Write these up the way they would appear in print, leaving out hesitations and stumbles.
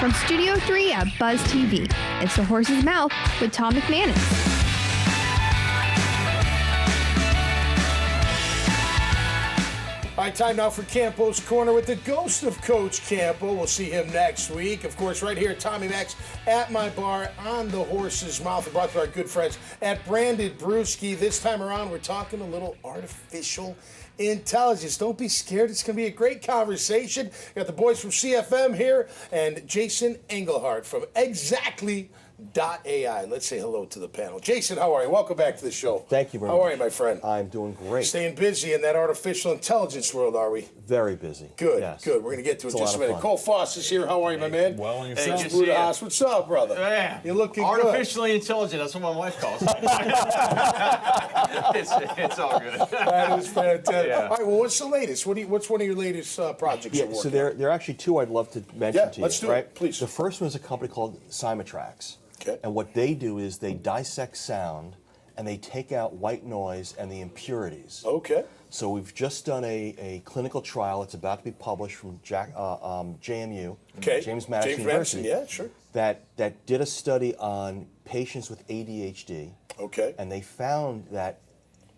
From Studio 3 at Buzz TV, it's The Horse's Mouth with Tom McManus. All right, time now for Campo's Corner with the ghost of Coach Campo. We'll see him next week. Of course, right here, Tommy Max at my bar on the Horse's Mouth. Brought to our good friends at Branded Brewski. This time around, we're talking a little artificial intelligence. Don't be scared. It's going to be a great conversation. Got the boys from CFM here and Jason Englehardt from Exactly.ai. Let's say hello to the panel. Jason, how are you? Welcome back to the show. Thank you very much. How are you, my friend? I'm doing great. Staying busy in that artificial intelligence world, are we? Very busy. Good, yes. good. We're going to get to it in It's just a lot of minute. fun. Cole Faust is here. How are you, my man? Well, and Hey, yourself. good to see ya. Budihas, what's up, brother? Yeah. You're looking Artificially intelligent, that's what my wife calls me. it's all good. good. That is fantastic. Yeah. All right, well, what's the latest? What's one of your latest projects you're Yeah, working so on? there are actually two I'd love to mention to you. let's do it, right? please. The first one is a company called Cymatrax. Okay. And what they do is they dissect sound and they take out white noise and the impurities. Okay. So we've just done a clinical trial. It's about to be published from JMU, Okay. James Madison University. Yeah, sure. That did a study on patients with ADHD. Okay. And they found that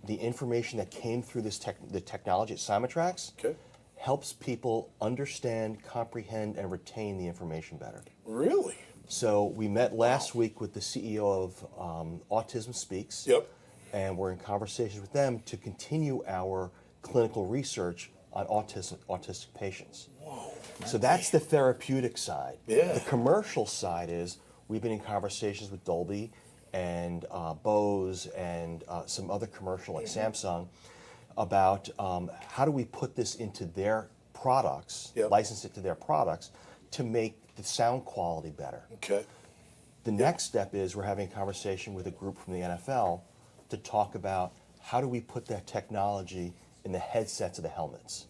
the information that came through the technology at Cymatrax Okay. helps people understand, comprehend, and retain the information better. Really? So we met last week with the CEO of Autism Speaks. Yep. And we're in conversations with them to continue our clinical research on autistic patients. Whoa. So that's the therapeutic side. Yeah. The commercial side is we've been in conversations with Dolby and Bose and some other commercial like Samsung about how do we put this into their products, Yep. license it to their products to make the sound quality better. Okay. The next step is we're having a conversation with a group from the NFL to talk about how do we put that technology in the headsets of the helmets,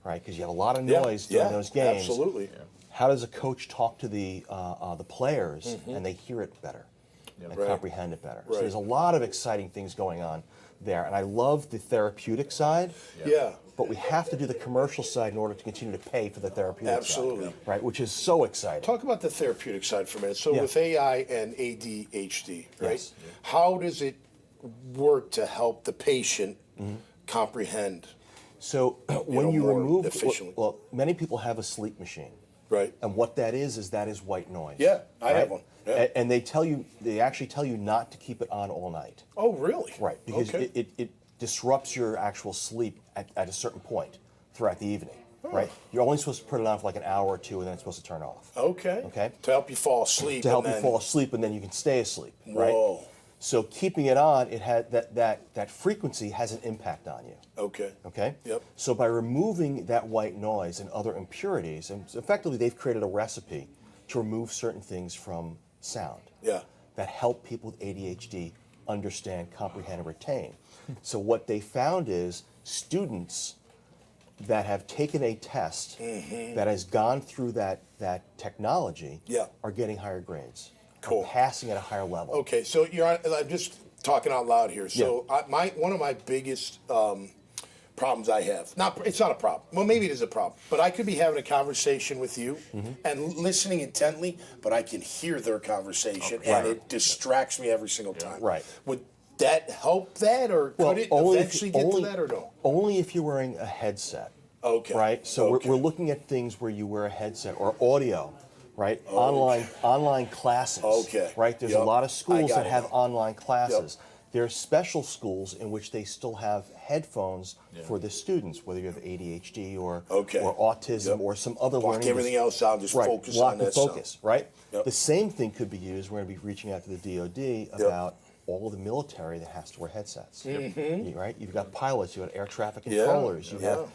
right? Because you have a lot of noise during those games. Absolutely. How does a coach talk to the players and they hear it better and Right. comprehend it better? Right. So there's a lot of exciting things going on there, and I love the therapeutic side. Yeah. But we have to do the commercial side in order to continue to pay for the therapeutic Absolutely. side, right? Which is so exciting. Talk about the therapeutic side for a minute. So Yeah. with AI and ADHD, right? Yes. How does it work to help the patient comprehend? So when you more remove, efficiently. well, many people have a sleep machine. Right. And what that is white noise. Yeah, I have one. Yeah. And they actually tell you not to keep it on all night. Oh, really? Right, because Okay. it disrupts your actual sleep at a certain point throughout the evening, right? You're only supposed to put it on for like an hour or two and then it's supposed to turn off. Okay. Okay. To help you fall asleep. To help and you then- fall asleep and then you can stay asleep, right? Whoa. So keeping it on, it had that frequency has an impact on you. Okay. Okay? Yep. So by removing that white noise and other impurities, and so effectively they've created a recipe to remove certain things from sound Yeah. that help people with ADHD understand, comprehend, and retain. So what they found is students that have taken a test that has gone through that technology Yeah. are getting higher grades, Cool. are passing at a higher level. Okay, so I'm just talking out loud here. So one of my biggest problems I have, it's not a problem. Well, maybe it is a problem, but I could be having a conversation with you and listening intently, but I can hear their conversation and it distracts me every single time. Right. Would that help that, or could it eventually get to that, or no? Only if you're wearing a headset. Okay. Right? So Okay. we're looking at things where you wear a headset or audio, right? Online classes. Okay. Right? There's Yep. a lot of I schools got that it have now. online classes. There are special schools in which they still have headphones for the students, whether you have ADHD or autism Yep. or some other Block learning. everything else out, just right. focus Block on the that focus, sound. right? Yep. The same thing could be used. We're going to be reaching out to the DoD about all the military that has to wear headsets. Right? You've got pilots, you've got air traffic controllers, you have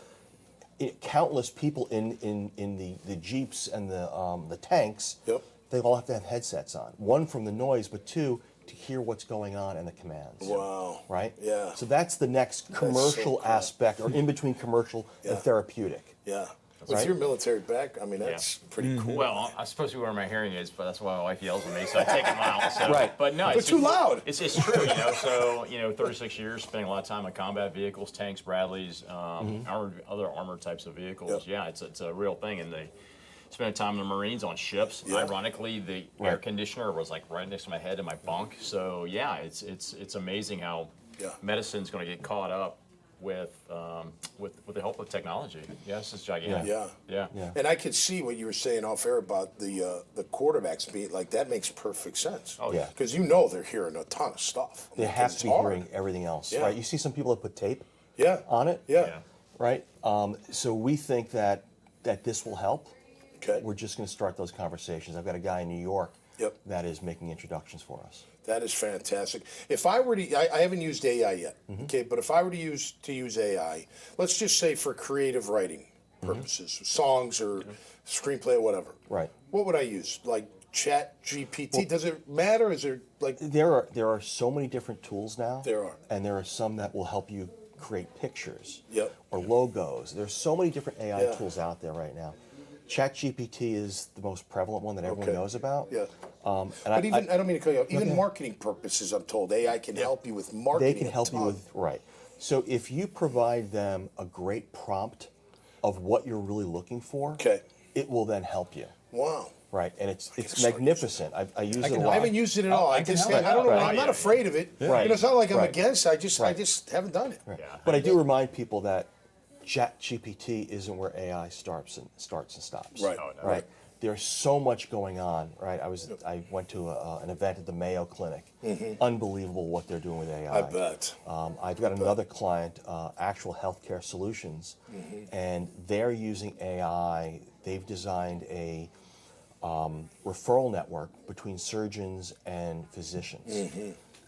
countless people in the jeeps and the tanks. Yep. They all have to have headsets on. One, from the noise, but two, to hear what's going on and the commands. Wow. Right? Yeah. So that's the next commercial cool. aspect, or in between commercial and therapeutic. Yeah. With Right. your military back, I mean, that's pretty cool. Well, I'm supposed to be wearing my hearing aids, but that's why my wife yells at me, so I take them out. So. Right. But no, They're it's too just- loud. It's true, you know. So 36 years, spending a lot of time on combat vehicles, tanks, Bradleys, other armored types of vehicles. Yep. Yeah, it's a real thing, and spending time in the Marines on ships. Ironically, the air conditioner was like right next to my head in my bunk. So yeah, it's amazing how medicine's going to get caught up with the help of technology. Yes, it's gigantic. Yeah. And I could see what you were saying off air about the quarterbacks being like that makes perfect sense. Oh yeah, because they're hearing a ton of stuff. They have to be hearing everything else, right? You see some people that put tape on it, right? So we think that this will help. Okay. We're just going to start those conversations. I've got a guy in New York that is making introductions for us. That is fantastic. If I were to, I haven't used AI yet, okay, but if I were to use AI, let's just say for creative writing purposes, songs or screenplay or whatever. Right. What would I use? Like Chat GPT? Well, does it matter? Is there like there are so many different tools now. There are. And there are some that will help you create pictures or logos. There's so many different AI tools out there right now. ChatGPT is the most prevalent one that everyone knows about. Yeah. And but I don't mean to cut you off. Even marketing purposes, I'm told AI can help you with marketing. They can help you with So if you provide them a great prompt of what you're really looking for, it will then help you. Wow. Right, and it's magnificent. I use it a lot. I haven't used it at all. I don't know. I'm not afraid of it. Right. It's not like I'm against. I just haven't done it. Right. Yeah. But I do remind people that ChatGPT isn't where AI starts and stops. Right. Right. There's so much going on. Right. I went to an event at the Mayo Clinic. Unbelievable what they're doing with AI. I bet. I've got another client, Actual Healthcare Solutions, and they're using AI. They've designed a referral network between surgeons and physicians.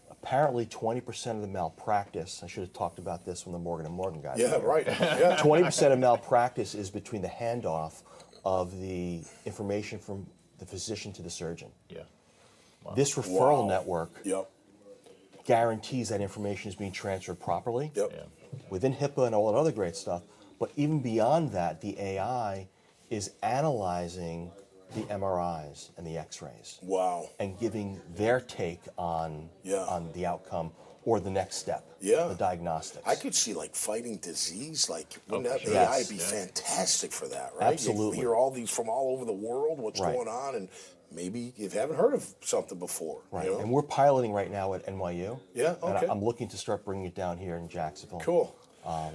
Apparently 20% of the malpractice, I should have talked about this when the Morgan & Morgan guys Yeah, right. Yeah. 20% of malpractice is between the handoff of the information from the physician to the surgeon. Yeah. Wow. This referral network Yep. guarantees that information is being transferred properly within HIPAA and all that other great stuff. But even beyond that, the AI is analyzing the MRIs and the X-rays. Wow. And giving their take on the outcome or the next step, the diagnostics. I could see like fighting disease, like wouldn't that AI be fantastic for that, right? Absolutely. You hear all these from all over the world, what's going on, and maybe you haven't heard of something before. Right, you know? and we're piloting right now at NYU. Yeah, okay. And I'm looking to start bringing it down here in Jacksonville. Cool.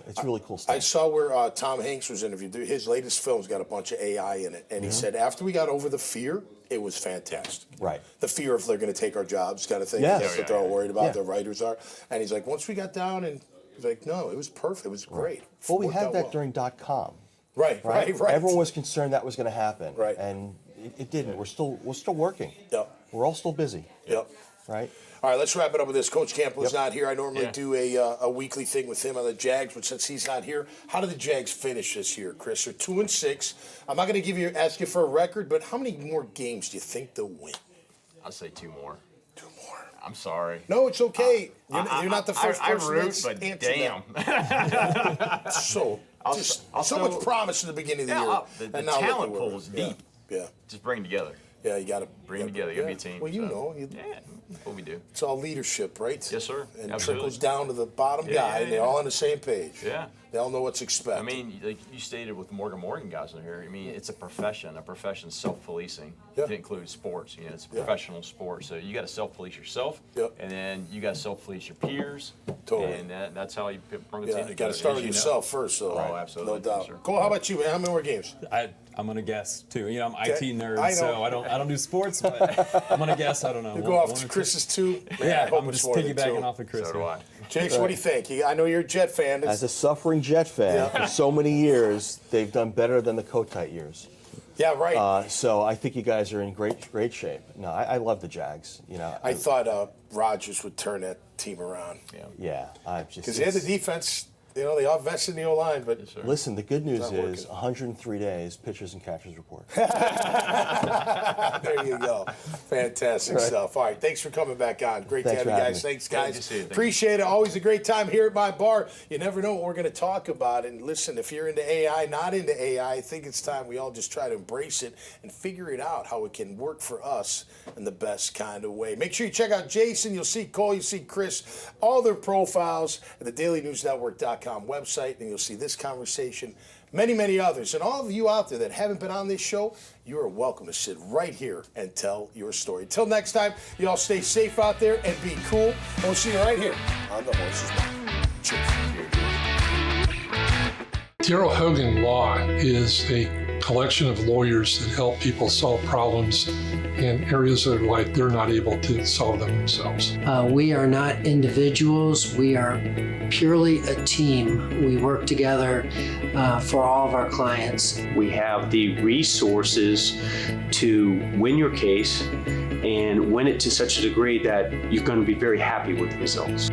It's really cool stuff. I saw where Tom Hanks was interviewed. His latest film's got a bunch of AI in it. And he said after we got over the fear, it was fantastic. Right. The fear of they're going to take our jobs kind of thing. Yes. That's what they're all worried about, the writers are. And he's like, once we got down, and he's like, no, it was perfect. It was great. Well, we had that during .com. Right. Everyone was concerned that was going to happen. Right. And it didn't. We're still working. Yep. We're all still busy. Yep. Right. All right, let's wrap it up with this. Coach Campbell's not here. I normally do a weekly thing with him on the Jags, but since he's not here, how did the Jags finish this year, Chris? They're 2-6. I'm not going to ask you for a record, but how many more games do you think they'll win? I'll say 2 more. 2 more. I'm sorry. No, it's okay. You're not the first person that's but damn. So much promise in the beginning of the year. The talent pool is deep. Yeah. Just bring it together. Yeah, you got to bring it together. You got to be a team. Well, you know. That's what we do. It's all leadership, right? Yes, sir. And Absolutely. it trickles down to the bottom guy, and they're all on the same page. Yeah. They all know what's expected. I mean, like you stated with the Morgan guys in here, I mean, it's a profession. A profession self-policing. It includes sports. You know, it's a professional sport. So you got to self-police yourself, and then you got to self-police your peers. Totally. And that's how you bring the team together. You got to start with yourself first, though. Oh, absolutely. No doubt. Yes, Cole, how about you, man? How many more games? I'm gonna guess too. You know, I'm IT nerd, so I don't do sports, but I'm gonna guess. I don't know. You go off to Chris's 2. Yeah, I'm just piggybacking off of Chris. So do I. Jakes, what do you think? I know you're a Jet fan. As a suffering Jet fan for so many years, they've done better than the Kotite years. Yeah, right. So I think you guys are in great shape. No, I love the Jags. You know, I thought Rodgers would turn that team around. Yeah, because they had the defense. You know, they all vested in the O-line, but... Yes, listen, the good news is 103 days, pitchers and catchers report. There you go. Fantastic stuff. All right, thanks for coming back on. Great to have you guys. Thanks, guys. Appreciate it. Always a great time here at my bar. You never know what we're going to talk about. And listen, if you're into AI, not into AI, I think it's time we all just try to embrace it and figure it out, how it can work for us in the best kind of way. Make sure you check out Jason. You'll see Cole. You'll see Chris. All their profiles at thedailynewsnetwork.com. horse'smouth.com website, and you'll see this conversation, many, many others. And all of you out there that haven't been on this show, you are welcome to sit right here and tell your story. Till next time, y'all stay safe out there and be cool. And we'll see you right here on the Horse's Mouth. Cheers. Darrell Hogan Law is a collection of lawyers that help people solve problems in areas of their life they're not able to solve them themselves. We are not individuals. We are purely a team. We work together for all of our clients. We have the resources to win your case and win it to such a degree that you're going to be very happy with the results.